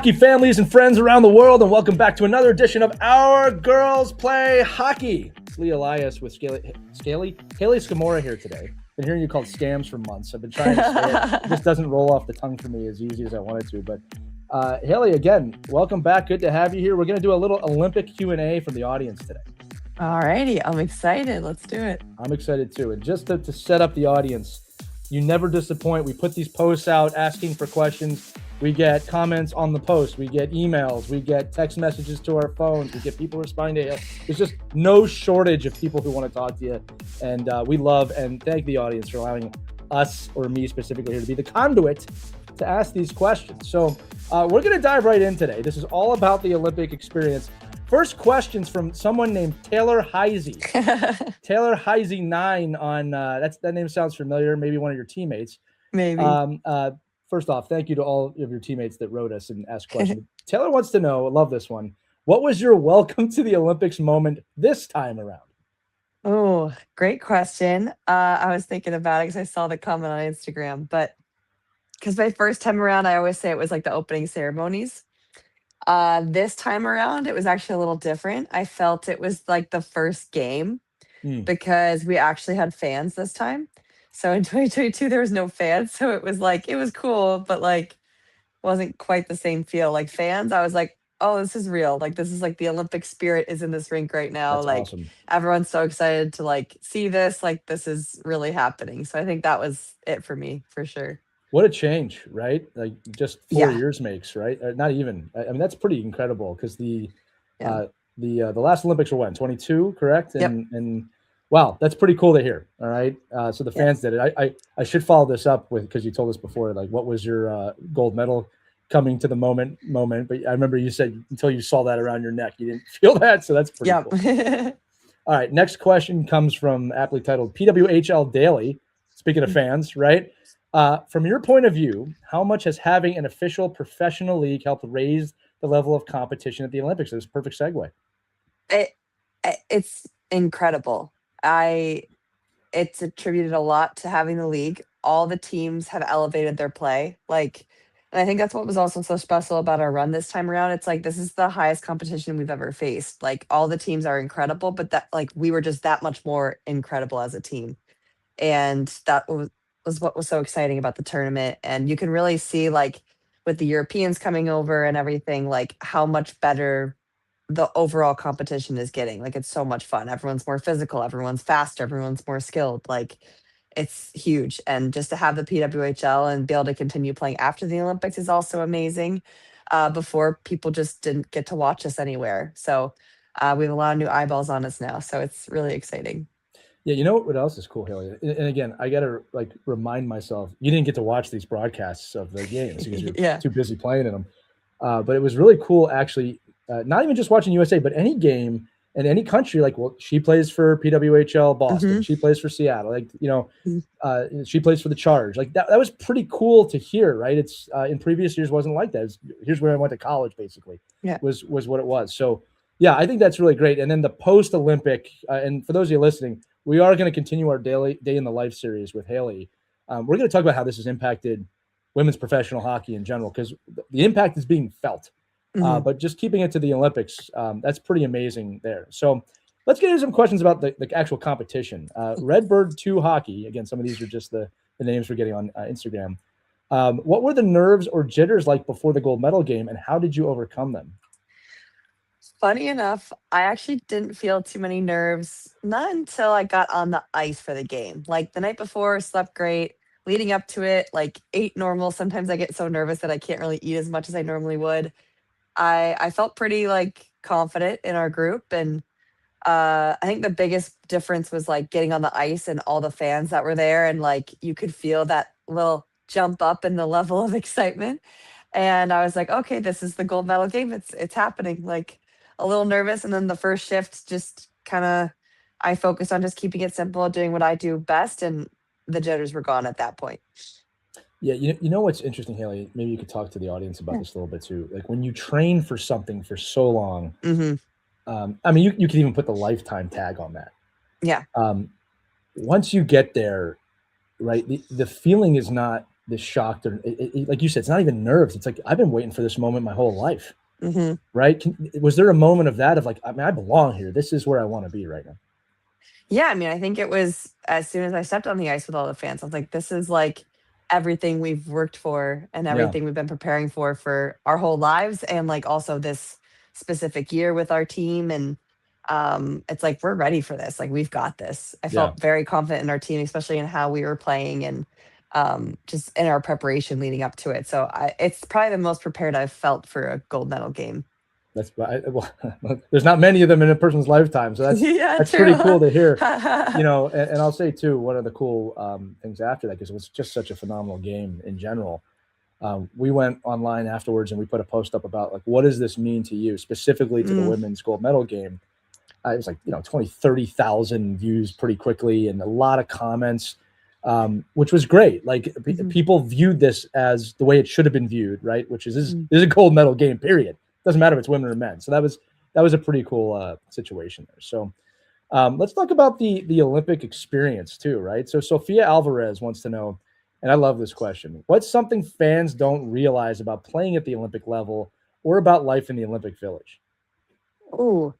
hockey families and friends around the world, and welcome back to another edition of Our Girls Play Hockey. It's Lee Elias with Hayley Scamurra here today. Been hearing you called scams for months. I've been trying to say it. It just doesn't roll off the tongue for me as easy as I wanted to. But Hayley, again, welcome back. Good to have you here. We're going to do a little Olympic Q&A from the audience today. All righty. I'm excited. Let's do it. I'm excited too. And just to set up the audience, you never disappoint. We put these posts out asking for questions. We get comments on the post. We get emails. We get text messages to our phones. We get people responding to it. There's just no shortage of people who want to talk to you. And we love and thank the audience for allowing us, or me specifically here, to be the conduit to ask these questions. So we're going to dive right in today. This is all about the Olympic experience. First question's from someone named Taylor Heisey. Taylor Heisey 9 on that name sounds familiar. Maybe one of your teammates. Maybe. First off, thank you to all of your teammates that wrote us and asked questions. Taylor wants to know, I love this one. What was your welcome to the Olympics moment this time around? Oh, great question. I was thinking about it because I saw the comment on Instagram, but because my first time around, I always say it was like the opening ceremonies. This time around, it was actually a little different. I felt it was like the first game because we actually had fans this time. So in 2022, there was no fans. So it was like, it was cool, but like wasn't quite the same feel. Like fans, I was like, oh, this is real. Like this is like the Olympic spirit is in this rink right now. That's like awesome. Everyone's so excited to like see this. Like this is really happening. So I think that was it for me, for sure. What a change, right? Like just 4 years makes, right? Not even. I mean, that's pretty incredible because the last Olympics were when, 22, correct? And wow, that's pretty cool to hear. All right, so the fans did it. I should follow this up with, because you told us before, like what was your gold medal coming to the moment? But I remember you said until you saw that around your neck, you didn't feel that. So that's pretty cool. All right, next question comes from aptly titled PWHL Daily. Speaking of fans, right? From your point of view, how much has having an official professional league helped raise the level of competition at the Olympics? It's a perfect segue. It's incredible. It's attributed a lot to having the league. All the teams have elevated their play. And I think that's what was also so special about our run this time around. It's like, this is the highest competition we've ever faced. Like all the teams are incredible, but that like we were just that much more incredible as a team. And that was what was so exciting about the tournament. And you can really see like with the Europeans coming over and everything, like how much better the overall competition is getting. Like it's so much fun. Everyone's more physical, everyone's faster, everyone's more skilled. Like it's huge. And just to have the PWHL and be able to continue playing after the Olympics is also amazing. Before, people just didn't get to watch us anywhere. So we have a lot of new eyeballs on us now. So it's really exciting. Yeah, you know what else is cool, Hayley? And again, I got to like remind myself, you didn't get to watch these broadcasts of the games because you're too busy playing in them. But it was really cool, actually, not even just watching USA, but any game in any country. Like, well, she plays for PWHL Boston. She plays for Seattle. Like, she plays for the Charge. Like that was pretty cool to hear, right? It's in previous years wasn't like that. Here's where I went to college, basically. Was what it was. So, yeah, I think that's really great. And then the post-Olympic, and for those of you listening, we are going to continue our daily day in the life series with Hayley. We're going to talk about how this has impacted women's professional hockey in general, because the impact is being felt. But just keeping it to the Olympics, that's pretty amazing there. So let's get into some questions about the actual competition. Redbird 2 Hockey, again, some of these are just the names we're getting on Instagram. What were the nerves or jitters like before the gold medal game, and how did you overcome them? Funny enough, I actually didn't feel too many nerves, not until I got on the ice for the game. Like the night before, slept great. Leading up to it, like ate normal. Sometimes I get so nervous that I can't really eat as much as I normally would. I felt pretty like confident in our group, and I think the biggest difference was like getting on the ice and all the fans that were there, and like you could feel that little jump up in the level of excitement. And I was like, okay, this is the gold medal game. It's happening. Like a little nervous, and then the first shift just kind of I focused on just keeping it simple, doing what I do best, and the jitters were gone at that point. Yeah, you know what's interesting, Hayley? Maybe you could talk to the audience about this a little bit too. Like when you train for something for so long, I mean, you can even put the lifetime tag on that. Yeah. Once you get there, right, the feeling is not this shocked, or like you said, it's not even nerves. It's like, I've been waiting for this moment my whole life. Mm-hmm. Right? Was there a moment of that, of like, I mean, I belong here. This is where I want to be right now. Yeah, I mean, I think it was as soon as I stepped on the ice with all the fans, I was like, this is like everything we've worked for and everything we've been preparing for our whole lives, and like also this specific year with our team. And it's like, we're ready for this. Like, we've got this. I felt very confident in our team, especially in how we were playing, and just in our preparation leading up to it. So it's probably the most prepared I've felt for a gold medal game. That's well, there's not many of them in a person's lifetime, so that's pretty cool to hear. And I'll say too, one of the cool things after that, because it was just such a phenomenal game in general. We went online afterwards and we put a post up about, like, what does this mean to you, specifically to the women's gold medal game. It was like 20, 30,000 views pretty quickly, and a lot of comments, which was great. Like, people viewed this as the way it should have been viewed, right? Which is, this is a gold medal game, period. Doesn't matter if it's women or men. So that was a pretty cool situation there. So let's talk about the Olympic experience too, right? So Sophia Alvarez wants to know, and I love this question, what's something fans don't realize about playing at the Olympic level or about life in the Olympic Village? Ooh,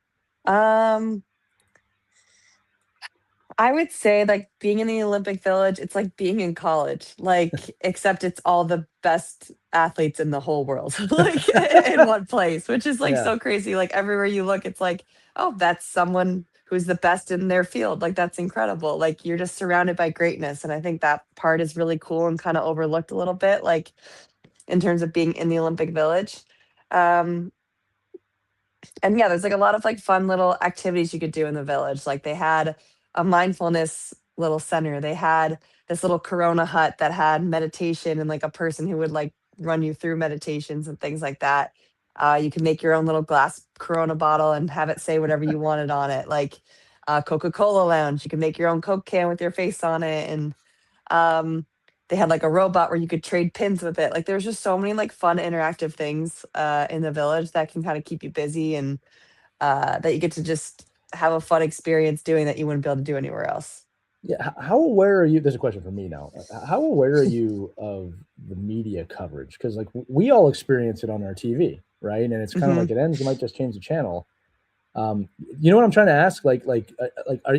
I would say, like, being in the Olympic Village, it's like being in college, like, except it's all the best athletes in the whole world, like, in one place, which is, like, so crazy. Like, everywhere you look, it's like, oh, that's someone who's the best in their field. Like, that's incredible. Like, you're just surrounded by greatness. And I think that part is really cool and kind of overlooked a little bit, like, in terms of being in the Olympic Village. And yeah, there's like a lot of like fun little activities you could do in the village. Like, they had a mindfulness little center. They had this little Corona hut that had meditation and like a person who would like run you through meditations and things like that. You can make your own little glass Corona bottle and have it say whatever you wanted on it. Like, Coca-Cola lounge, you can make your own Coke can with your face on it. And they had like a robot where you could trade pins with it. Like, there's just so many like fun interactive things in the village that can kind of keep you busy, and that you get to just have a fun experience doing that you wouldn't be able to do anywhere else. Yeah. How aware are you? There's a question for me now. How aware are you of the media coverage? Because like, we all experience it on our TV, right? And it's kind of like, it ends, you might just change the channel. You know what I'm trying to ask?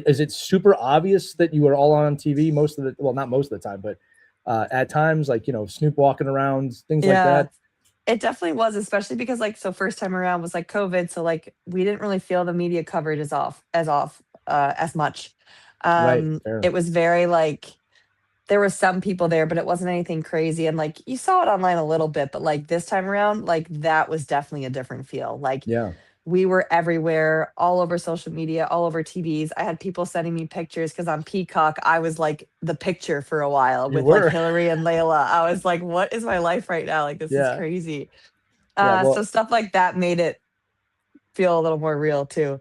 Is it super obvious that you are all on TV most of the, well, not most of the time, but at times, like, Snoop walking around, things like that? It definitely was, especially because like, so first time around was like COVID. So like, we didn't really feel the media coverage as much. Right. It was very like, there were some people there, but it wasn't anything crazy. And like, you saw it online a little bit, but like this time around, like, that was definitely a different feel. Like, we were everywhere, all over social media, all over TVs. I had people sending me pictures because on Peacock, I was like the picture for a while with like Hillary and Layla. I was like, what is my life right now? Like, this is crazy. So stuff like that made it feel a little more real too.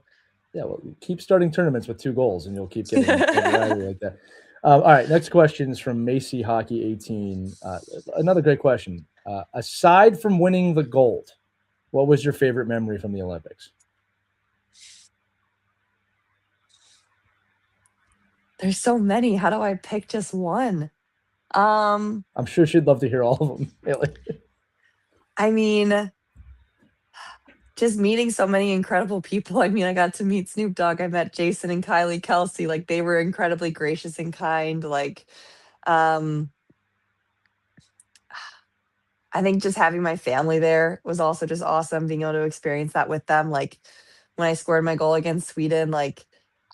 Yeah, well, keep starting tournaments with 2 goals and you'll keep getting like that. All right, next question is from Macy Hockey 18. Another great question. Aside from winning the gold, what was your favorite memory from the Olympics? There's so many. How do I pick just one? I'm sure she'd love to hear all of them, Haley. I mean, just meeting so many incredible people. I mean, I got to meet Snoop Dogg. I met Jason and Kylie Kelsey. Like, they were incredibly gracious and kind. Like, I think just having my family there was also just awesome, being able to experience that with them. Like, when I scored my goal against Sweden, like,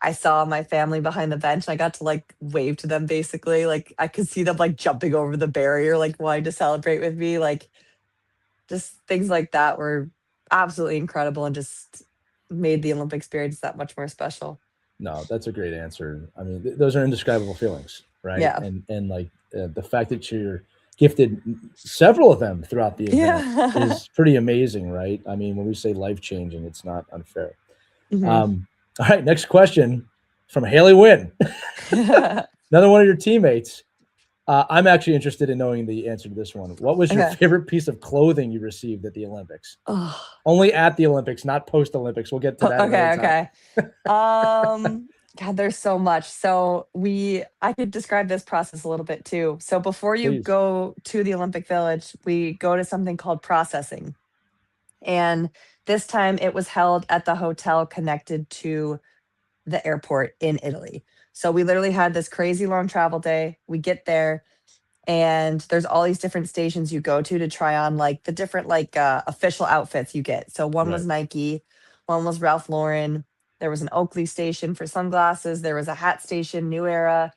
I saw my family behind the bench. I got to like wave to them basically. Like, I could see them like jumping over the barrier, like wanting to celebrate with me. Like, just things like that were absolutely incredible and just made the Olympic experience that much more special. No, that's a great answer. I mean, those are indescribable feelings, right? Yeah. And like the fact that you're gifted several of them throughout the event is pretty amazing, right? I mean, when we say life-changing, it's not unfair. All right, next question from Haley Wynn. Another one of your teammates. I'm actually interested in knowing the answer to this one. What was your favorite piece of clothing you received at the Olympics? Only at the Olympics, not post-Olympics. We'll get to that. Okay. God, there's so much. So I could describe this process a little bit too. So before you Please. go to the Olympic Village, we go to something called processing. And this time it was held at the hotel connected to the airport in Italy. So we literally had this crazy long travel day. We get there, and there's all these different stations you go to try on like the different like official outfits you get. So one was Right. Nike, one was Ralph Lauren, there was an Oakley station for sunglasses, there was a hat station, New Era,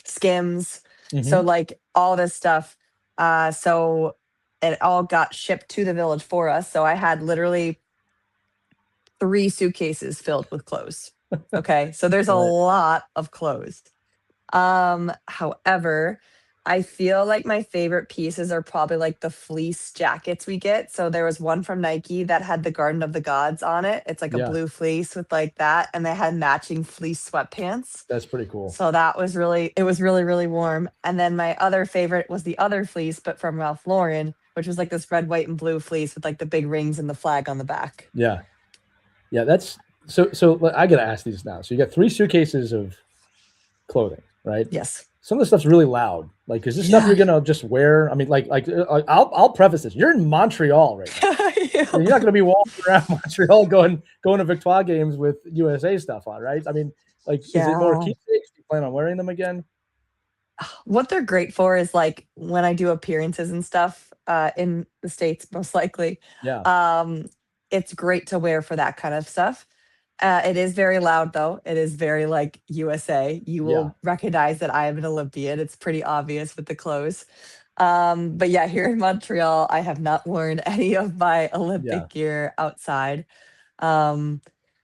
Skims. So Mm-hmm. like all this stuff. So it all got shipped to the village for us. So I had literally 3 suitcases filled with clothes. Okay. So there's a Right. lot of clothes. However, I feel like my favorite pieces are probably like the fleece jackets we get. So there was one from Nike that had the Garden of the Gods on it. It's like a Yeah, blue fleece with like that, and they had matching fleece sweatpants. that's pretty cool. So that was it was really, really warm. And then my other favorite was the other fleece, but from Ralph Lauren, which was like this red, white, and blue fleece with like the big rings and the flag on the back. Yeah, yeah. That's so. I gotta ask these now. So you got 3 suitcases of clothing, right? Yes. Some of the stuff's really loud. Like, is this stuff you're Yeah. gonna just wear? I mean, I'll preface this. You're in Montreal right now. You're not gonna be walking around Montreal going to Victoire games with USA stuff on, right? I mean, like, is it more Yeah. keepsakes? Do you plan on wearing them again? What they're great for is like when I do appearances and stuff in the States, most likely. Yeah, Um, it's great to wear for that kind of stuff. It is very loud though. It is very like USA. You yeah, will recognize that I am an Olympian. It's pretty obvious with the clothes. But yeah, here in Montreal, I have not worn any of my yeah. Olympic gear outside. Um,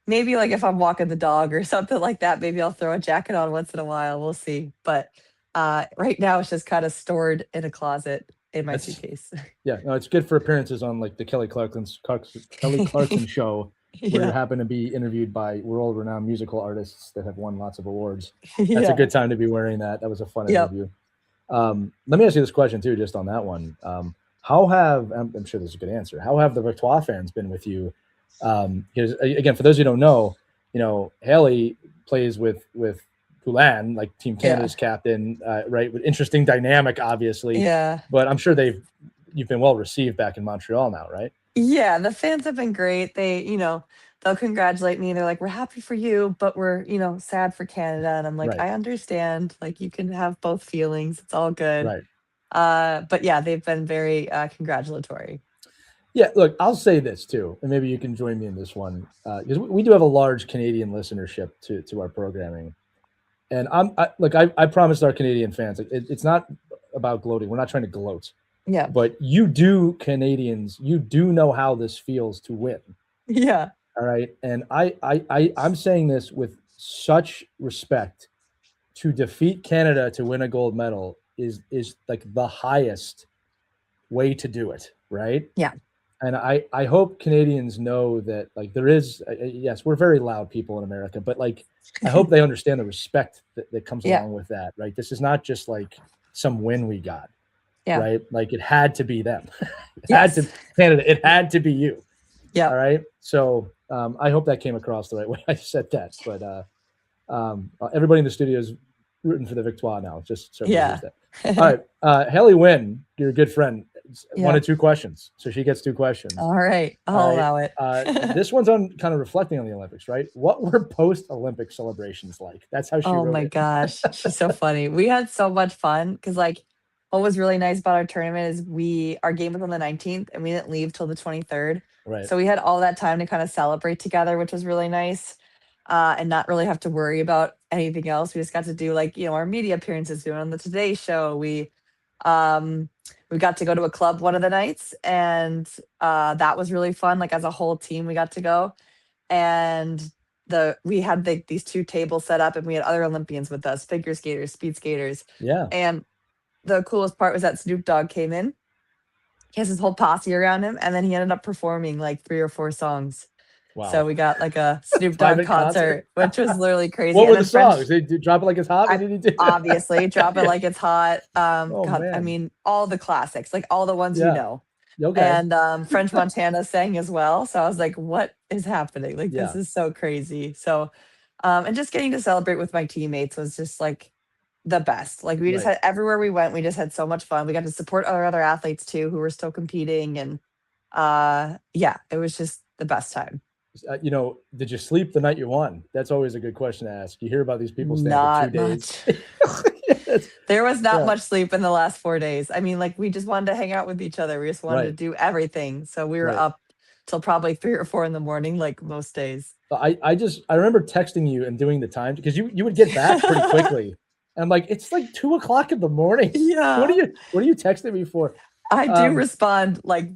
Maybe like if I'm walking the dog or something like that, maybe I'll throw a jacket on once in a while. We'll see. But right now it's just kind of stored in a closet in my That's suitcase. Yeah. No, it's good for appearances on like the Kelly Clarkson show, where you Yeah. happen to be interviewed by world-renowned musical artists that have won lots of awards. That's a Yeah. good time to be wearing that. That was a fun Yep. interview. Let me ask you this question too, just on that one. How have I'm sure there's a good answer. How have the Victoire fans been with you? Because again, for those who don't know, Hayley plays with Poulin, like Team Yeah. Canada's captain, right? With interesting dynamic, obviously, Yeah. but I'm sure you've been well received back in Montreal now, right? Yeah. The fans have been great. They'll congratulate me. They're like, we're happy for you, but we're, sad for Canada. And I'm like, Right, I understand. Like you can have both feelings. It's all good. right. But yeah, they've been very congratulatory. Yeah, look, I'll say this too, and maybe you can join me in this one, because we do have a large Canadian listenership to our programming. And I promised our Canadian fans, it's not about gloating. We're not trying to gloat, Yeah. but you do Canadians, you do know how this feels to win. Yeah. All right, and I'm saying this with such respect. To defeat Canada to win a gold medal is like the highest way to do it, right? Yeah. And I hope Canadians know that, like, there is yes, we're very loud people in America, but like I hope they understand the respect that comes Yeah. along with that, right? This is not just like some win we got, Yeah. right? Like it had to be them. It had to Yes. Canada, it had to be you. All Yep. right. So I hope that came across the right way I said that. But everybody in the studio is rooting for the Victoire now, just so everybody hears Yeah. that. All right. Hayley Wynn, your good friend, wanted Yep. 2 questions. So she gets 2 questions. All right. All I'll right. allow it. This one's on kind of reflecting on the Olympics, right? What were post-Olympic celebrations like? That's how she Oh wrote my it. gosh. She's so funny. We had so much fun because like what was really nice about our tournament is our game was on the 19th and we didn't leave till the 23rd. Right. So we had all that time to kind of celebrate together, which was really nice. And not really have to worry about anything else. We just got to do like, our media appearances, doing on the Today Show. Um we got to go to a club one of the nights, and that was really fun. Like as a whole team, we got to go. And we had these 2 tables set up, and we had other Olympians with us, figure skaters, speed skaters. Yeah. And the coolest part was that Snoop Dogg came in. He has his whole posse around him, and then he ended up performing like 3 or 4 songs. So Wow. we got like a Snoop Dogg Private concert. concert, which was literally crazy. What And were the then French, songs? They drop it like it's hot. What I did he do? obviously drop it Yeah. like it's hot. Oh God, I man. mean, all the classics, like all the ones you Yeah. know. Okay. And French Montana sang as well. So I was like, what is happening? Like this Yeah. is so crazy. So And just getting to celebrate with my teammates was just like the best. Like we just Right. had everywhere we went, we just had so much fun. We got to support our other athletes too who were still competing. And yeah, it was just the best time. Did you sleep the night you won? That's always a good question to ask. You hear about these people staying for 2 Not days. much. Yes. There was not Yeah. much sleep in the last 4 days. I mean, like we just wanted to hang out with each other. We just wanted to Right. do everything. So we were Right. up till probably 3 or 4 in the morning, like most days. I remember texting you and doing the time because you would get back pretty quickly. And I'm like, it's like 2:00 in the morning. What Yeah. are you texting me for? I do respond like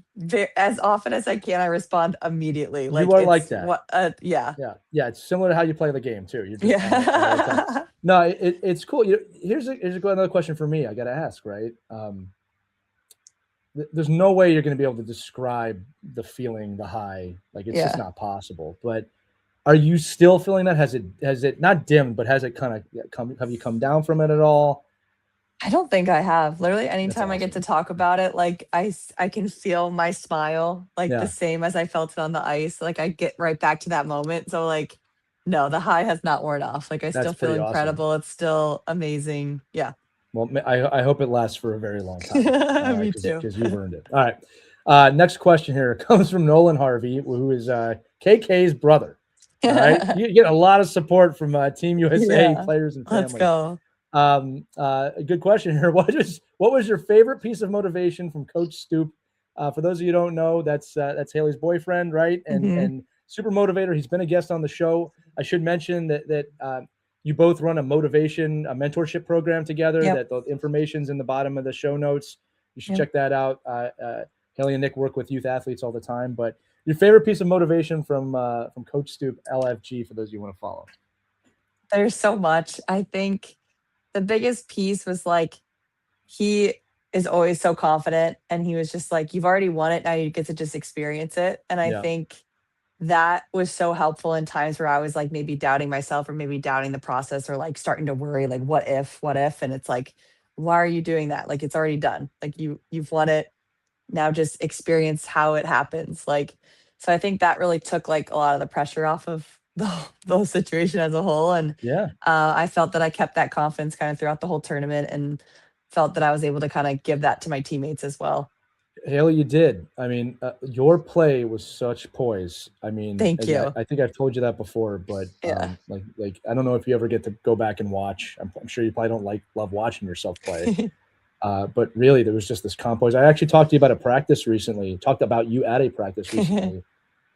as often as I can. I respond immediately. You Like are like it's that. what, yeah. Yeah. Yeah. It's similar to how you play the game too. You're just on it all the time. Yeah. No, it's cool. Here's another question for me. I got to ask, right? There's no way you're going to be able to describe the feeling, the high. Like it's just not possible. But are you still feeling that? Has it not dimmed, but has it kind of have you come down from it at all? I don't think I have. Literally, anytime I get to Awesome. talk about it, like I can feel my smile like the Yeah. same as I felt it on the ice. Like I get right back to that moment. So like, no, the high has not worn off. Like I That's still feel pretty awesome. incredible. It's still amazing. Yeah. Well, I hope it lasts for a very long time. Me too. Because you've earned it. All right. Next question here comes from Nolan Harvey, who is KK's brother. All right. You get a lot of support from Team USA players and family. Let's go. A good question here. What was your favorite piece of motivation from Coach Stoop? For those of you who don't know, that's Hayley's boyfriend, right? And super motivator. He's been a guest on the show. I should mention that you both run a mentorship program together. That the information's in the bottom of the show notes. You should check that out. Hayley and Nick work with youth athletes all the time. But your favorite piece of motivation from Coach Stoop, LFG, for those of you who want to follow. There's so much. I think the biggest piece was like, he is always so confident. And he was just like, you've already won it. Now you get to just experience it. And I think that was so helpful in times where I was like maybe doubting myself or maybe doubting the process or like starting to worry, like, what if? And it's like, why are you doing that? Like, it's already done. Like you've won it. Now just experience how it happens. Like, so I think that really took like a lot of the pressure off of the whole situation as a whole. And I felt that I kept that confidence kind of throughout the whole tournament and felt that I was able to kind of give that to my teammates as well. Hayley, you did. I mean, your play was such poise. I mean, thank you. I think I've told you that before, but like I don't know if you ever get to go back and watch. I'm sure you probably don't love watching yourself play. But really, there was just this calm poise. I actually talked to you about a practice recently. Talked about you at a practice recently.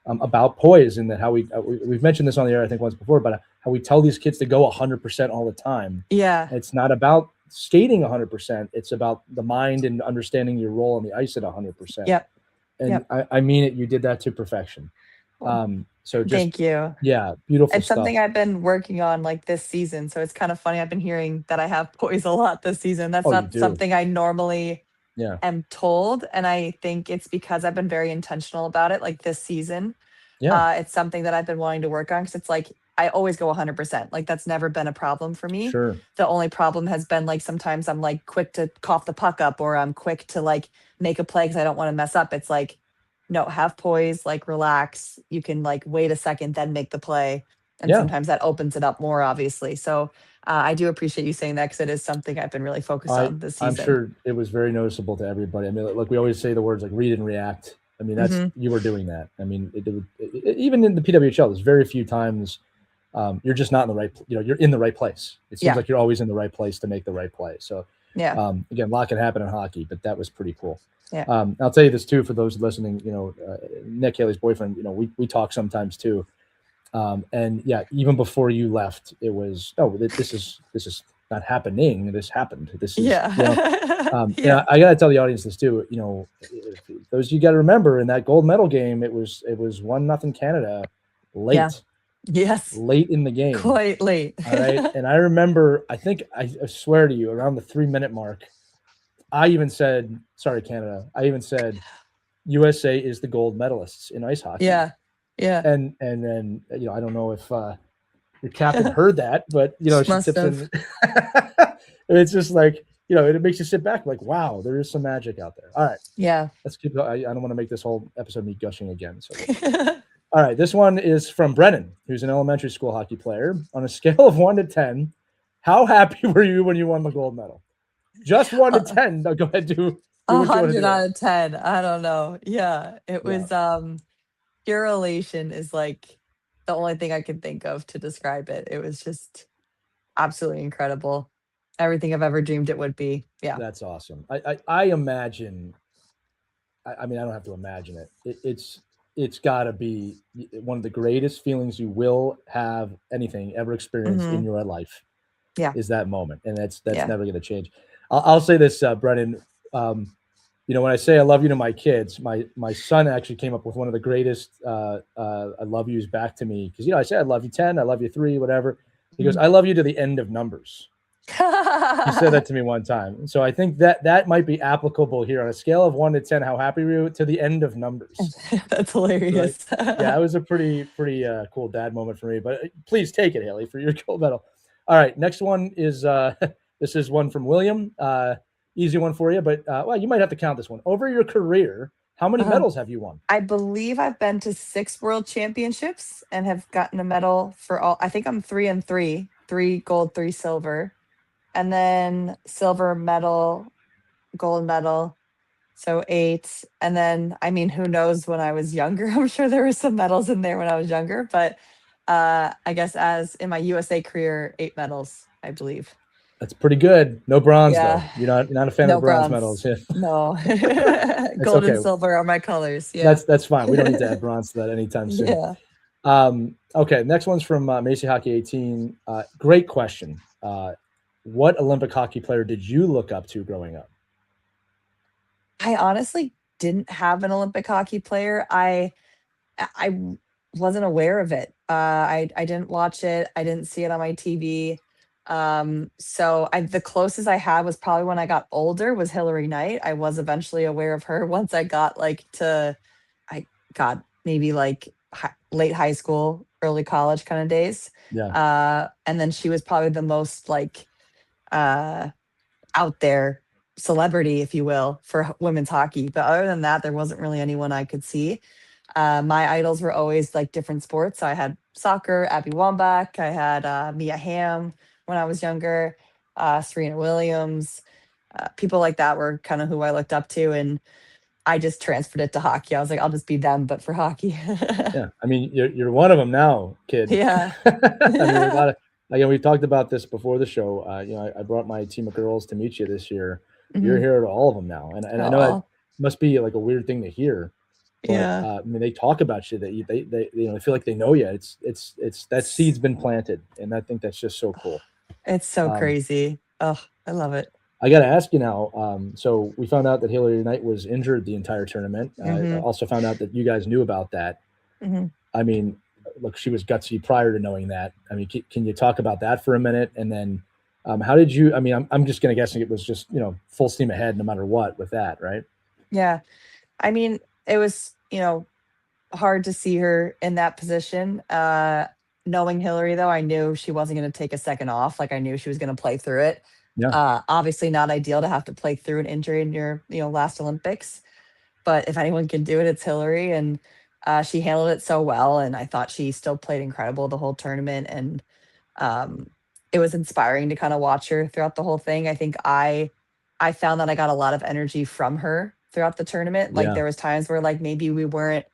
About poise and that how we've mentioned this on the air I think once before, but how we tell these kids to go 100% all the time. It's not about skating 100%. It's about the mind and understanding your role on the ice at 100%. And I mean it. You did that to perfection. So just, thank you. Yeah, beautiful. It's something I've been working on like this season. So it's kind of funny. I've been hearing that I have poise a lot this season. That's not something I normally am told. And I think it's because I've been very intentional about it. Like this season, it's something that I've been wanting to work on because it's like, I always go 100%. Like that's never been a problem for me. Sure. The only problem has been like, sometimes I'm like quick to cough the puck up or I'm quick to like make a play because I don't want to mess up. It's like, no, have poise, like relax. You can like wait a second, then make the play. And sometimes that opens it up more, obviously. So I do appreciate you saying that because it is something I've been really focused on this season. I'm sure it was very noticeable to everybody. I mean, like we always say the words like read and react. I mean, that's you were doing that. I mean, even in the PWHL, there's very few times you're just not in the right, you're in the right place. It seems like you're always in the right place to make the right play. So again, a lot can happen in hockey, but that was pretty cool. I'll tell you this too, for those listening, Nick, Hayley's boyfriend, we talk sometimes too. And even before you left, it was, this is not happening. This happened. This is, I got to tell the audience this too, those, you got to remember in that gold medal game, it was 1-0 Canada late. Late in the game. Quite late. All right. And I remember, I swear to you, around the 3-minute mark, I even said, sorry, Canada. I even said, USA is the gold medalists in ice hockey. And then, I don't know if your captain heard that, but, she tips in. It's just like, it makes you sit back like, wow, there is some magic out there. All right. Let's keep going. I don't want to make this whole episode me gushing again. So All right, this one is from Brennan, who's an elementary school hockey player. On a scale of 1 to 10, how happy were you when you won the gold medal? Just 1 to 10. No, go ahead, do what you want to 100 do. out of 10. I don't know. Yeah, it was pure elation is like the only thing I can think of to describe it. It was just absolutely incredible. Everything I've ever dreamed it would be. Yeah. That's awesome. I imagine. I mean, I don't have to imagine it. It's got to be one of the greatest feelings you will have anything ever experienced in your life. Yeah. Is that moment, and that's never going to change. I'll say this, Brennan. When I say I love you to my kids, my son actually came up with one of the greatest I love yous back to me because I say I love you 10, I love you 3, whatever. He goes, I love you to the end of numbers. He said that to me one time. So I think that might be applicable here on a scale of 1 to 10. How happy were you to the end of numbers? That's hilarious. Yeah, it was a pretty cool dad moment for me. But please take it, Hayley, for your gold medal. All right, next one is this is one from William. Easy one for you, but well, you might have to count this one. Over your career, how many medals have you won? I believe I've been to 6 world championships and have gotten a medal for all. I think I'm 3 and 3, 3 gold, 3 silver, and then silver medal, gold medal. So 8. And then, I mean, who knows when I was younger? I'm sure there were some medals in there when I was younger, but I guess as in my USA career, 8 medals, I believe. That's pretty good. No bronze though. You're not a fan of bronze medals. Yeah. No. Gold and silver are my colors. Yeah. That's fine. We don't need to add bronze to that anytime soon. Yeah. Okay. Next one's from Macy Hockey 18. Great question. What Olympic hockey player did you look up to growing up? I honestly didn't have an Olympic hockey player. I wasn't aware of it. I didn't watch it. I didn't see it on my TV. So the closest I had was probably when I got older was Hillary Knight. I was eventually aware of her once I got maybe like late high school, early college kind of days. Yeah. And then she was probably the most out there celebrity, if you will, for women's hockey. But other than that, there wasn't really anyone I could see. My idols were always like different sports. So I had soccer, Abby Wambach. I had Mia Hamm when I was younger, Serena Williams. People like that were kind of who I looked up to. And I just transferred it to hockey. I was like, I'll just be them, but for hockey. Yeah. I mean, you're one of them now, kid. Yeah. I mean, we talked about this before the show. I brought my team of girls to meet you this year. Mm-hmm. You're here to all of them now. And I know that must be like a weird thing to hear. But, I mean, they talk about you that they feel like they know you. It's that seed's been planted, and I think that's just so cool. It's so crazy. Oh, I love it. I got to ask you now. So we found out that Hillary Knight was injured the entire tournament. I also found out that you guys knew about that. Mm-hmm. I mean, look, she was gutsy prior to knowing that. I mean, can you talk about that for a minute? And then how did you? I mean, I'm just going to guess it was just full steam ahead no matter what with that, right? Yeah, I mean, it was hard to see her in that position. Knowing Hillary, though, I knew she wasn't going to take a second off. Like I knew she was going to play through it. Yeah. Obviously not ideal to have to play through an injury in your last Olympics, but if anyone can do it, it's Hillary, and she handled it so well. And I thought she still played incredible the whole tournament, and it was inspiring to kind of watch her throughout the whole thing. I think I found that I got a lot of energy from her throughout the tournament. Like there was times where like maybe we weren't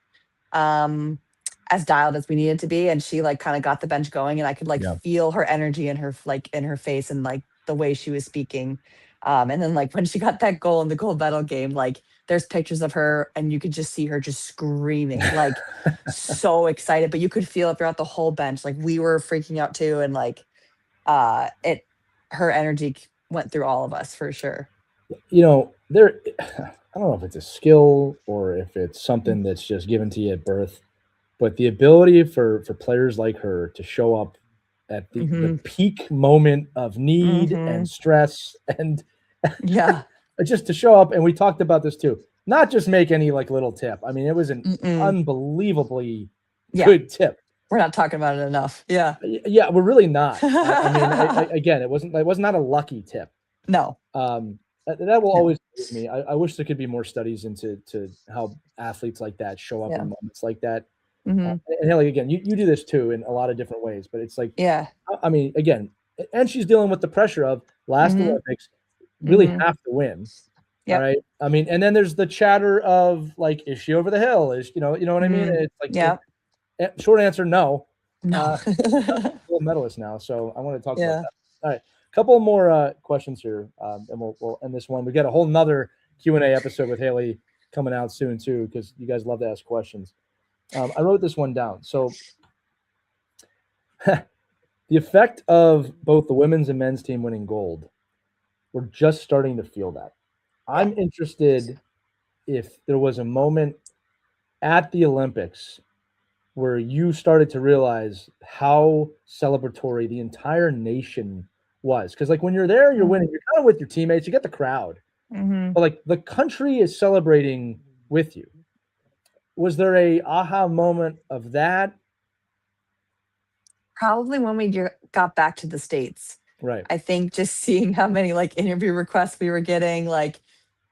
as dialed as we needed to be, and she like kind of got the bench going, and I could feel her energy in her face and like the way she was speaking. And then like when she got that goal in the gold medal game, like there's pictures of her and you could just see her just screaming, like so excited, but you could feel it throughout the whole bench. Like we were freaking out too. And like her energy went through all of us for sure. I don't know if it's a skill or if it's something that's just given to you at birth, but the ability for players like her to show up at the peak moment of need and stress and just to show up. And we talked about this too, not just make any like little tip. I mean, it was an unbelievably good tip. We're not talking about it enough. Yeah. Yeah, we're really not. I mean, again, it was not a lucky tip. No. That will always with me. I wish there could be more studies into how athletes like that show up in moments like that. Mhm. And Haley, again, you do this too in a lot of different ways, but it's like, Yeah. I mean, again, and she's dealing with the pressure of last Mhm. Olympics, really Mhm. have to win. All Yep. right. I mean, and then there's the chatter of like, is she over the hill? You know what I mean? Mm. It's like, Yep. short answer, no. No. Gold medalist now, so I want to talk about Yeah. that. All right, a couple more questions here, and we'll end this one. We got a whole nother Q&A episode with Haley coming out soon too, because you guys love to ask questions. I wrote this one down. So the effect of both the women's and men's team winning gold, we're just starting to feel that. Yeah. I'm interested if there was a moment at the Olympics where you started to realize how celebratory the entire nation was. Because like when you're there, you're winning, you're kind of with your teammates, you get the crowd, Mhm. but like the country is celebrating with you. Was there a aha moment of that? Probably when we got back to the States. Right. I think just seeing how many, like, interview requests we were getting, like,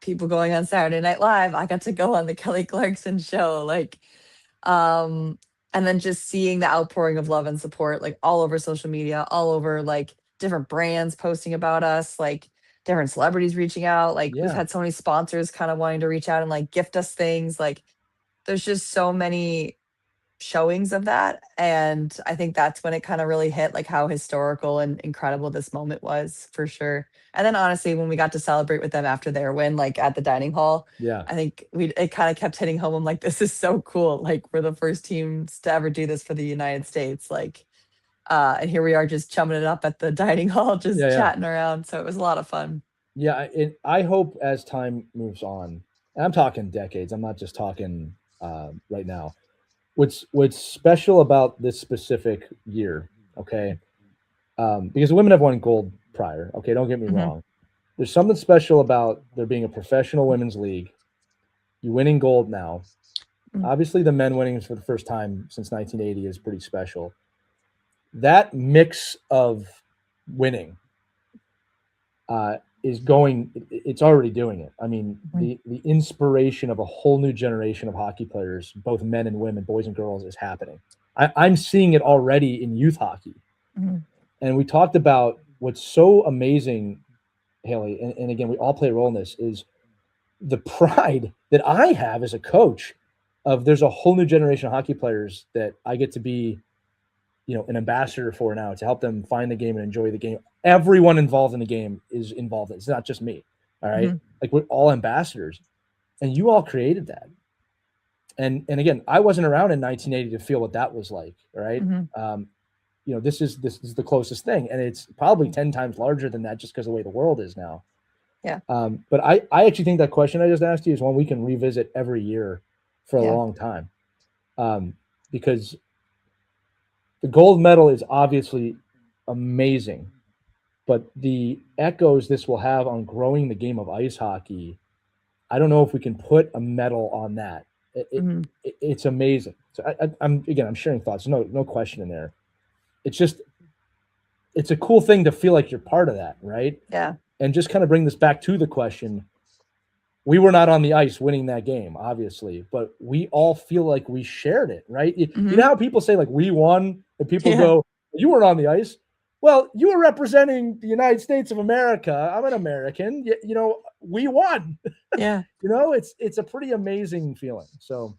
people going on Saturday Night Live, I got to go on the Kelly Clarkson show, like, um, and then just seeing the outpouring of love and support, like, all over social media, all over, like, different brands posting about us, like, different celebrities reaching out, like, we've Yeah. had so many sponsors kinda wanting to reach out and, like, gift us things, like, there's just so many showings of that, and I think that's when it kinda really hit, like, how historical and incredible this moment was, for sure. And then, honestly, when we got to celebrate with them after their win, like, at the dining hall, Yeah. I think it kinda kept hitting home. I'm like, "This is so cool." Like, we're the first teams to ever do this for the United States, like, and here we are just chumming it up at the dining hall, Yeah. just Yeah. chatting around, so it was a lot of fun. Yeah. I hope as time moves on, and I'm talking decades, I'm not just talking right now. What's special about this specific year, okay? Because the women have won gold prior. Okay, don't get me Mhm, wrong. There's something special about there being a professional women's league. You winning gold now. mm, Obviously, the men winning for the first time since 1980 is pretty special. That mix of winning is going. It's already doing it. I mean, mhm, the inspiration of a whole new generation of hockey players, both men and women, boys and girls, is happening. I'm seeing it already in youth hockey. mhm. And we talked about what's so amazing, Haley, and again, we all play a role in this, is the pride that I have as a coach of there's a whole new generation of hockey players that I get to be, an ambassador for now to help them find the game and enjoy the game. Everyone involved in the game is involved. It's not just me. All right. Mhm. Like we're all ambassadors. And you all created that. And again, I wasn't around in 1980 to feel what that was like. Right. Mhm. This is the closest thing. And it's probably 10 times larger than that just because of the way the world is now. Yeah. But I actually think that question I just asked you is one we can revisit every year for a Yeah. long time, because the gold medal is obviously amazing, but the echoes this will have on growing the game of ice hockey, I don't know if we can put a medal on that. Mhm. It's amazing. So I'm sharing thoughts. No question in there. It's just it's a cool thing to feel like you're part of that, right? Yeah. And just kind of bring this back to the question: we were not on the ice winning that game, obviously, but we all feel like we shared it, right? You know Mhm. how people say like we won, and people Yeah. go, "You weren't on the ice." Well, you were representing the United States of America. I'm an American. We won. Yeah. It's a pretty amazing feeling. So,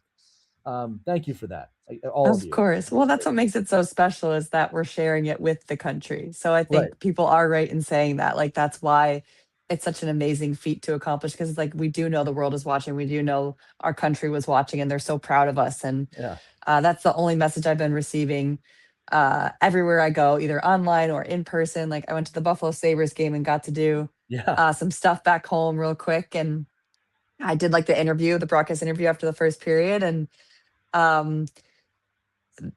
thank you for that, all of Of you. course. Well, that's what makes it so special is that we're sharing it with the country. So I Right. think people are right in saying that. Like, that's why it's such an amazing feat to accomplish because it's like we do know the world is watching. We do know our country was watching and they're so proud of us. And Yeah. that's the only message I've been receiving everywhere I go, either online or in person. Like, I went to the Buffalo Sabres game and got to do Yeah. some stuff back home real quick. And I did like the broadcast interview after the first period. And um,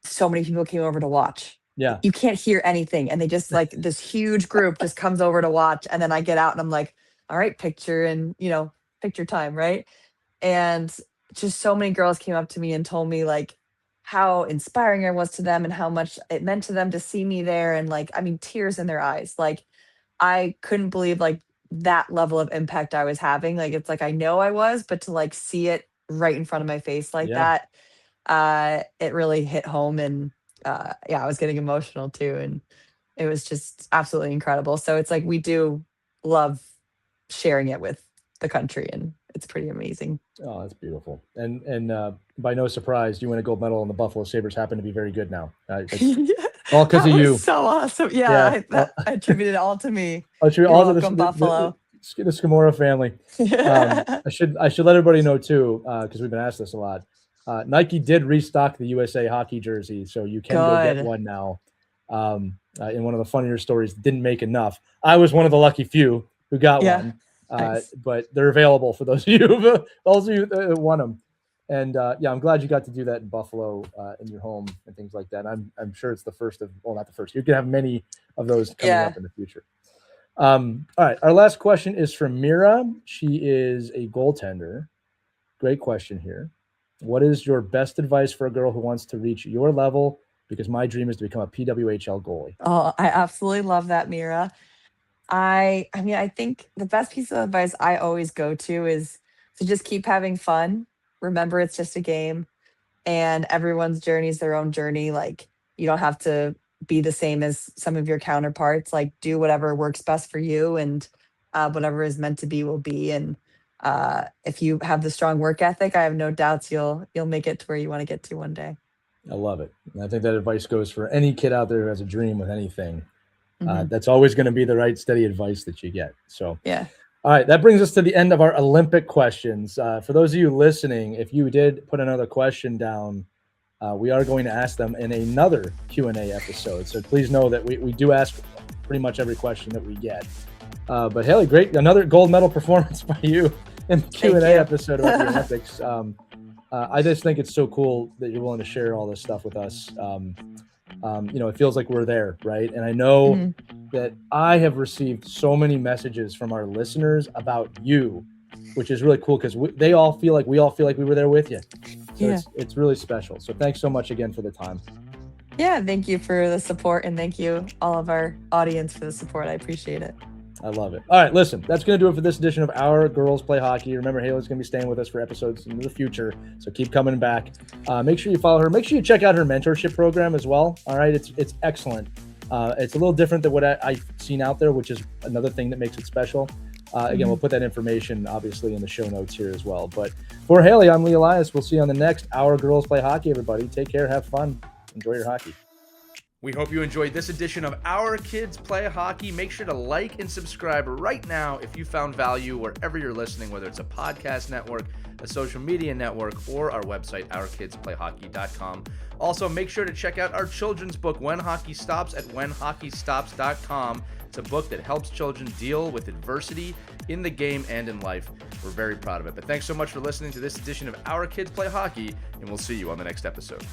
so many people came over to watch. Yeah. You can't hear anything, and they just like this huge group just comes over to watch, and then I get out and I'm like, "All right, picture and, picture time, right?" And just so many girls came up to me and told me like how inspiring I was to them and how much it meant to them to see me there and like I mean tears in their eyes. Like I couldn't believe like that level of impact I was having. Like it's like I know I was, but to like see it right in front of my face like Yeah. that it really hit home. And yeah, I was getting emotional too. And it was just absolutely incredible. So it's like we do love sharing it with the country, and it's pretty amazing. Oh, that's beautiful. And by no surprise, you win a gold medal, and the Buffalo Sabres happen to be very good now. All because of you. So awesome. Yeah, I attributed it all to me. I'll attribute all to Buffalo. The Scamurra family. I should let everybody know too, because we've been asked this a lot. Nike did restock the USA hockey jersey, so you can go get one now. In one of the funnier stories, didn't make enough. I was one of the lucky few who got one. Nice. But they're available for those of you who want them. And yeah, I'm glad you got to do that in Buffalo, in your home and things like that. I'm sure it's the first of, well, not the first. You can have many of those coming up in the future. All right, our last question is from Mira. She is a goaltender. Great question here. What is your best advice for a girl who wants to reach your level? Because my dream is to become a PWHL goalie. Oh, I absolutely love that, Mira. I mean, I think the best piece of advice I always go to is to just keep having fun. Remember, it's just a game, and everyone's journey is their own journey. Like, you don't have to be the same as some of your counterparts. Like, do whatever works best for you, and whatever is meant to be will be. And if you have the strong work ethic, I have no doubts you'll make it to where you want to get to one day. I love it. And I think that advice goes for any kid out there who has a dream with anything. That's always going to be the right, steady advice that you get. So, yeah. All right. That brings us to the end of our Olympic questions. For those of you listening, if you did put another question down, we are going to ask them in another Q&A episode. So please know that we do ask pretty much every question that we get. But Hayley, great. Another gold medal performance by you in the Q&A episode about the Olympics. I just think it's so cool that you're willing to share all this stuff with us. It feels like we're there, right? And I know that I have received so many messages from our listeners about you, which is really cool because we all feel like we were there with you. So it's really special. So thanks so much again for the time. Yeah, thank you for the support, and thank you all of our audience for the support. I appreciate it. I love it. All right, listen, that's going to do it for this edition of Our Girls Play Hockey. Remember, Hayley's going to be staying with us for episodes in the future, so keep coming back. Make sure you follow her. Make sure you check out her mentorship program as well. All right, it's excellent. It's a little different than what I've seen out there, which is another thing that makes it special. Again, we'll put that information, obviously, in the show notes here as well. But for Hayley, I'm Lee Elias. We'll see you on the next Our Girls Play Hockey, everybody. Take care. Have fun. Enjoy your hockey. We hope you enjoyed this edition of Our Kids Play Hockey. Make sure to like and subscribe right now if you found value wherever you're listening, whether it's a podcast network, a social media network, or our website, ourkidsplayhockey.com. Also, make sure to check out our children's book, When Hockey Stops, at whenhockeystops.com. It's a book that helps children deal with adversity in the game and in life. We're very proud of it. But thanks so much for listening to this edition of Our Kids Play Hockey, and we'll see you on the next episode.